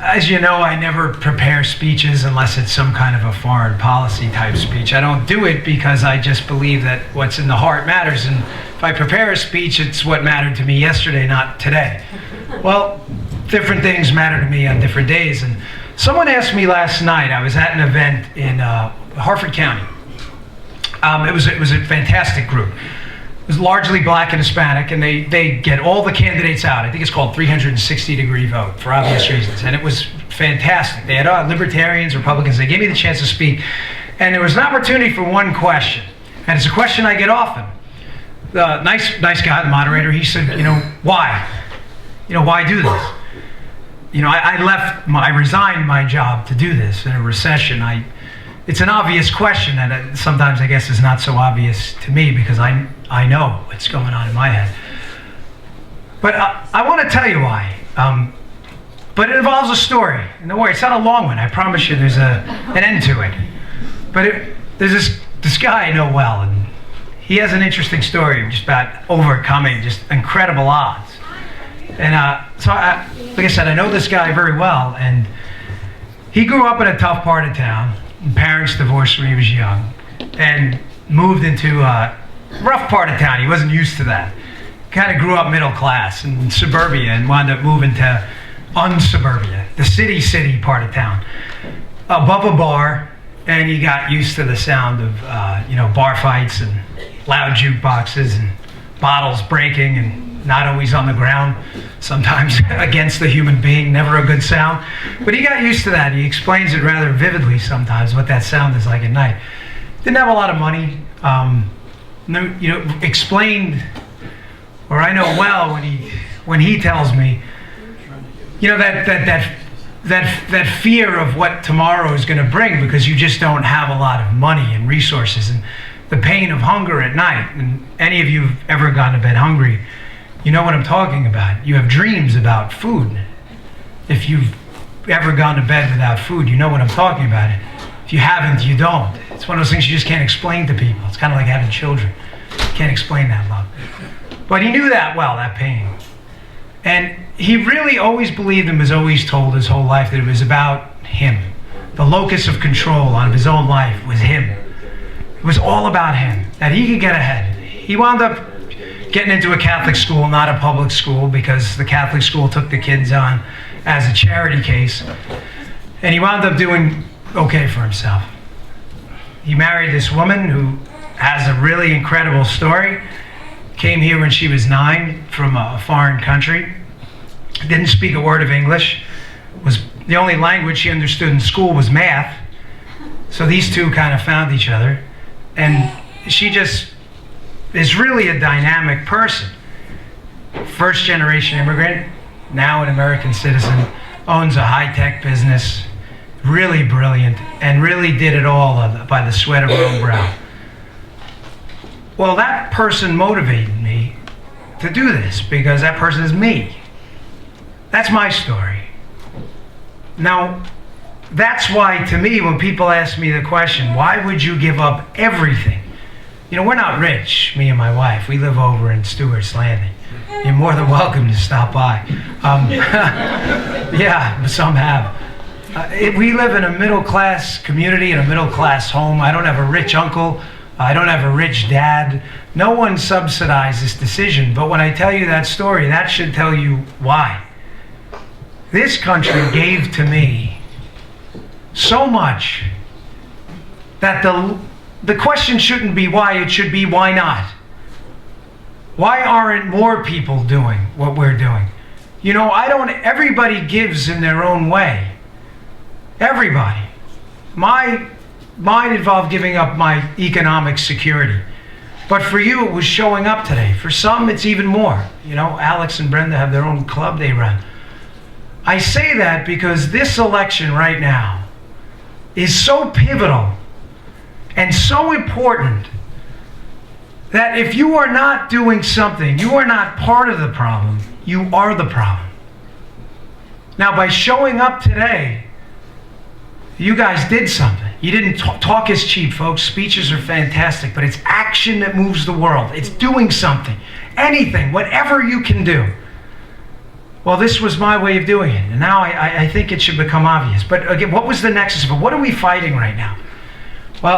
As you know, I never prepare speeches unless it's some kind of a foreign policy type speech. I don't do it because I just believe that what's in the heart matters. And if I prepare a speech, it's what mattered to me yesterday, not today. Well, different things matter to me on different days. And someone asked me last night, I was at an event in Harford County. It was a fantastic group. It was largely black and Hispanic, and they get all the candidates out. I think it's called 360-degree vote for obvious reasons, and it was fantastic. They had libertarians, Republicans. They gave me the chance to speak, and there was an opportunity for one question, and it's a question I get often. The nice guy, the moderator, he said, why? Why do this? I resigned my job to do this in a recession. It's an obvious question, and sometimes I guess is not so obvious to me because I know what's going on in my head. But I want to tell you why. But it involves a story. And don't worry, it's not a long one. I promise you there's an end to it. But there's this guy I know well, and he has an interesting story just about overcoming just incredible odds. And like I said, I know this guy very well, and he grew up in a tough part of town. Parents divorced when he was young and moved into a rough part of town. He wasn't used to that. Kind of grew up middle class in suburbia and wound up moving to unsuburbia, the city part of town, above a bar, and he got used to the sound of bar fights and loud jukeboxes and bottles breaking and not always on the ground, sometimes against the human being, never a good sound. But he got used to that. He explains it rather vividly sometimes, what that sound is like at night. Didn't have a lot of money. Explained, or I know well when he tells me, that fear of what tomorrow is going to bring because you just don't have a lot of money and resources, and the pain of hunger at night. And any of you who've ever gone to bed hungry, you know what I'm talking about. You have dreams about food. If you've ever gone to bed without food, you know what I'm talking about. If you haven't, you don't. It's one of those things you just can't explain to people. It's kind of like having children. You can't explain that love. But he knew that well, that pain. And he really always believed and was always told his whole life that it was about him. The locus of control on his own life was him. It was all about him, that he could get ahead. He wound up getting into a Catholic school, not a public school, because the Catholic school took the kids on as a charity case. And he wound up doing okay for himself. He married this woman who has a really incredible story. Came here when she was 9 from a foreign country. Didn't speak a word of English. Was the only language she understood in school was math. So these two kind of found each other. And she just is really a dynamic person. First generation immigrant, now an American citizen, owns a high-tech business, really brilliant, and really did it all by the sweat of her own brow. Well, that person motivated me to do this because that person is me. That's my story. Now, that's why, to me, when people ask me the question, why would you give up everything? We're not rich, me and my wife. We live over in Stewart's Landing. You're more than welcome to stop by. Yeah, some have. We live in a middle-class community, in a middle-class home. I don't have a rich uncle. I don't have a rich dad. No one subsidized this decision. But when I tell you that story, that should tell you why. This country gave to me so much that the question shouldn't be why, it should be why not? Why aren't more people doing what we're doing? Everybody gives in their own way. Everybody. Mine involved giving up my economic security. But for you, it was showing up today. For some, it's even more. Alex and Brenda have their own club they run. I say that because this election right now is so pivotal and so important that if you are not doing something, you are not part of the problem, you are the problem. Now, by showing up today, you guys did something. You didn't talk is cheap, folks. Speeches are fantastic, but it's action that moves the world. It's doing something, anything, whatever you can do. Well, this was my way of doing it, and now I think it should become obvious. But again, what was the nexus of it? What are we fighting right now? Well,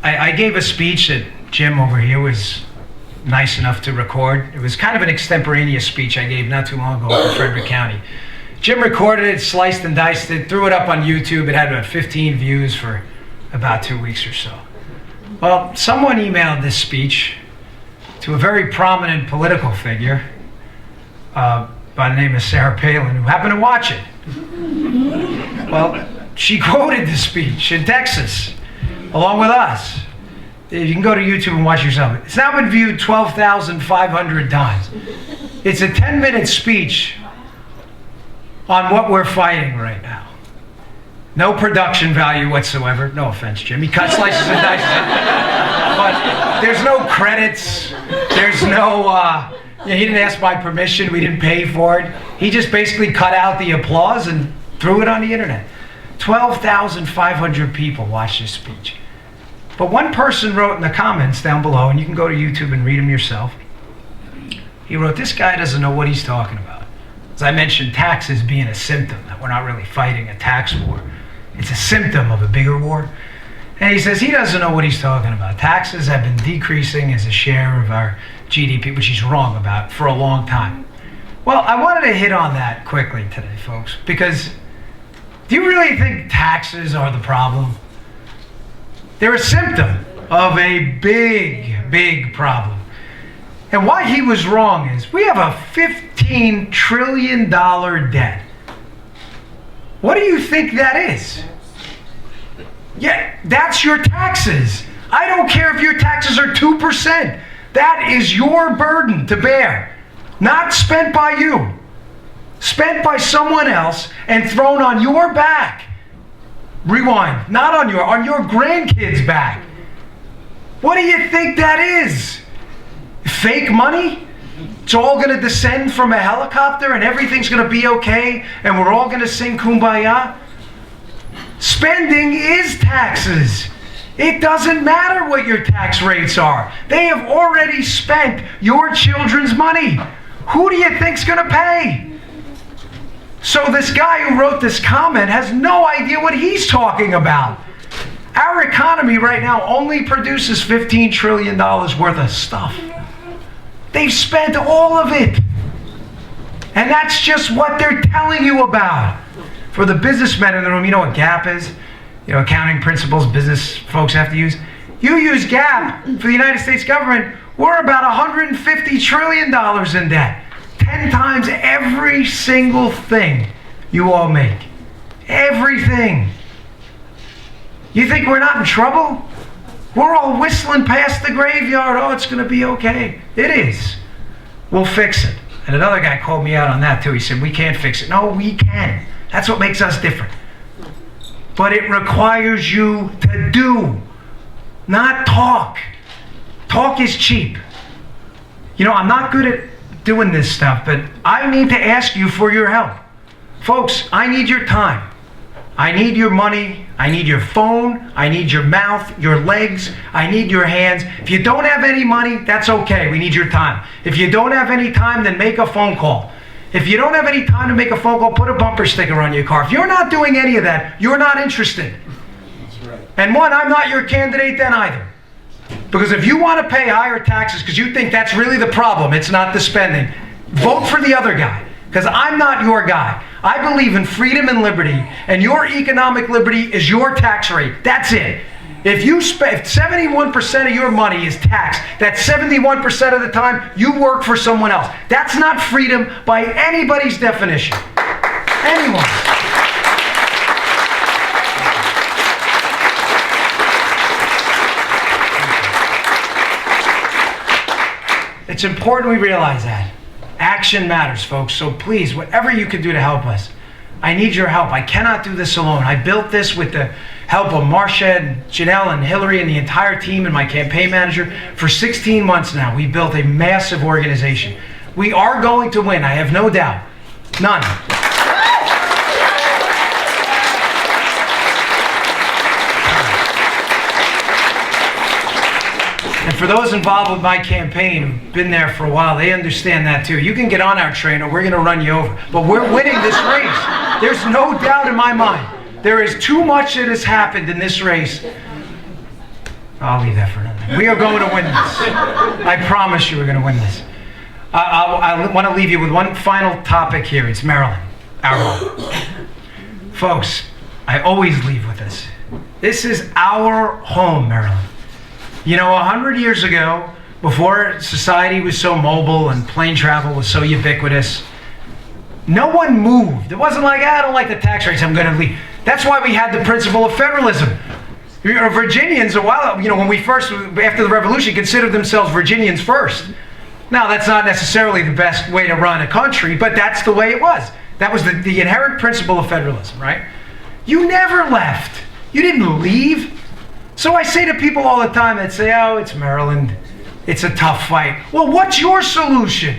I gave a speech that Jim over here was nice enough to record. It was kind of an extemporaneous speech I gave not too long ago for Frederick County. Jim recorded it, sliced and diced it, threw it up on YouTube. It had about 15 views for about 2 weeks or so. Well, someone emailed this speech to a very prominent political figure by the name of Sarah Palin, who happened to watch it. Well, she quoted the speech in Texas, along with us. You can go to YouTube and watch yourself. It's now been viewed 12,500 times. It's a 10-minute speech on what we're fighting right now. No production value whatsoever. No offense, Jim. He cut slices and dices it. But there's no credits. There's no, he didn't ask my permission. We didn't pay for it. He just basically cut out the applause and threw it on the internet. 12,500 people watched this speech. But one person wrote in the comments down below, and you can go to YouTube and read them yourself. He wrote, this guy doesn't know what he's talking about. As I mentioned, taxes being a symptom, that we're not really fighting a tax war. It's a symptom of a bigger war. And he says he doesn't know what he's talking about. Taxes have been decreasing as a share of our GDP, which he's wrong about, for a long time. Well, I wanted to hit on that quickly today, folks, because do you really think taxes are the problem? They're a symptom of a big, big problem. And why he was wrong is we have a $15 trillion debt. What do you think that is? Yeah, that's your taxes. I don't care if your taxes are 2%. That is your burden to bear. Not spent by you. Spent by someone else and thrown on your back. Rewind. Not on your grandkids' back. What do you think that is? Fake money? It's all going to descend from a helicopter and everything's going to be okay and we're all going to sing Kumbaya? Spending is taxes. It doesn't matter what your tax rates are. They have already spent your children's money. Who do you think's going to pay? So this guy who wrote this comment has no idea what he's talking about. Our economy right now only produces $15 trillion worth of stuff. They've spent all of it. And that's just what they're telling you about. For the businessmen in the room, you know what GAAP is? You know, accounting principles business folks have to use. You use GAAP for the United States government, we're about $150 trillion in debt. 10 times every single thing you all make. Everything. You think we're not in trouble? We're all whistling past the graveyard. Oh, it's going to be okay. It is. We'll fix it. And another guy called me out on that too. He said, we can't fix it. No, we can. That's what makes us different. But it requires you to do, not talk. Talk is cheap. You know, I'm not good at doing this stuff, but I need to ask you for your help. Folks, I need your time. I need your money. I need your phone. I need your mouth, your legs. I need your hands. If you don't have any money, that's okay. We need your time. If you don't have any time, then make a phone call. If you don't have any time to make a phone call, put a bumper sticker on your car. If you're not doing any of that, you're not interested. That's right. And one, I'm not your candidate then either. Because if you want to pay higher taxes because you think that's really the problem, it's not the spending, vote for the other guy. Because I'm not your guy. I believe in freedom and liberty, and your economic liberty is your tax rate. That's it. If 71% of your money is taxed, that's 71% of the time you work for someone else. That's not freedom by anybody's definition. Anyone. It's important we realize that. Action matters, folks. So please, whatever you can do to help us, I need your help. I cannot do this alone. I built this with the help of Marcia and Janelle and Hillary and the entire team and my campaign manager. For 16 months now, we built a massive organization. We are going to win, I have no doubt. None. And for those involved with my campaign who've been there for a while, they understand that too. You can get on our train or we're going to run you over. But we're winning this race. There's no doubt in my mind. There is too much that has happened in this race. I'll leave that for another day. We are going to win this. I promise you we're going to win this. I want to leave you with one final topic here. It's Maryland, our home. Folks, I always leave with this. This is our home, Maryland. You know, 100 years ago, before society was so mobile and plane travel was so ubiquitous, no one moved. It wasn't like, I don't like the tax rates, I'm going to leave. That's why we had the principle of federalism. You know, Virginians, a while, when we first, after the Revolution, considered themselves Virginians first. Now, that's not necessarily the best way to run a country, but that's the way it was. That was the inherent principle of federalism, right? You never left. You didn't leave. So I say to people all the time that say, oh, it's Maryland. It's a tough fight. Well, what's your solution?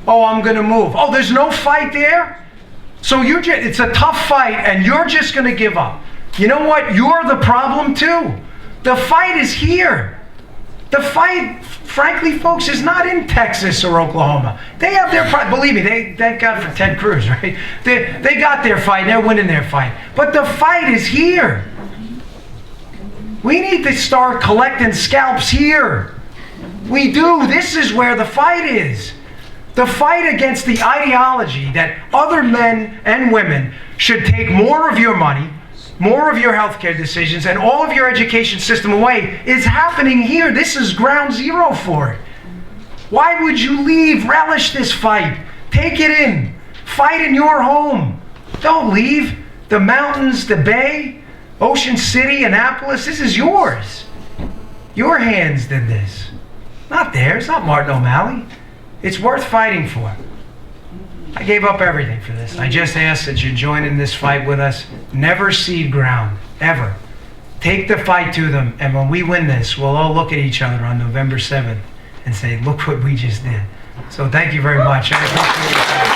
Oh, I'm going to move. Oh, there's no fight there? So it's a tough fight and you're just going to give up. You know what? You're the problem too. The fight is here. The fight, frankly, folks, is not in Texas or Oklahoma. They have their fight. Believe me, thank God for Ted Cruz, right? They got their fight. They're winning their fight. But the fight is here. We need to start collecting scalps here. We do. This is where the fight is. The fight against the ideology that other men and women should take more of your money, more of your healthcare decisions, and all of your education system away is happening here. This is ground zero for it. Why would you leave? Relish this fight. Take it in. Fight in your home. Don't leave. The mountains, the bay, Ocean City, Annapolis, this is yours. Your hands did this. Not theirs, not Martin O'Malley. It's worth fighting for. I gave up everything for this. I just ask that you join in this fight with us. Never cede ground, ever. Take the fight to them, and when we win this, we'll all look at each other on November 7th and say, look what we just did. So thank you very much. I appreciate it.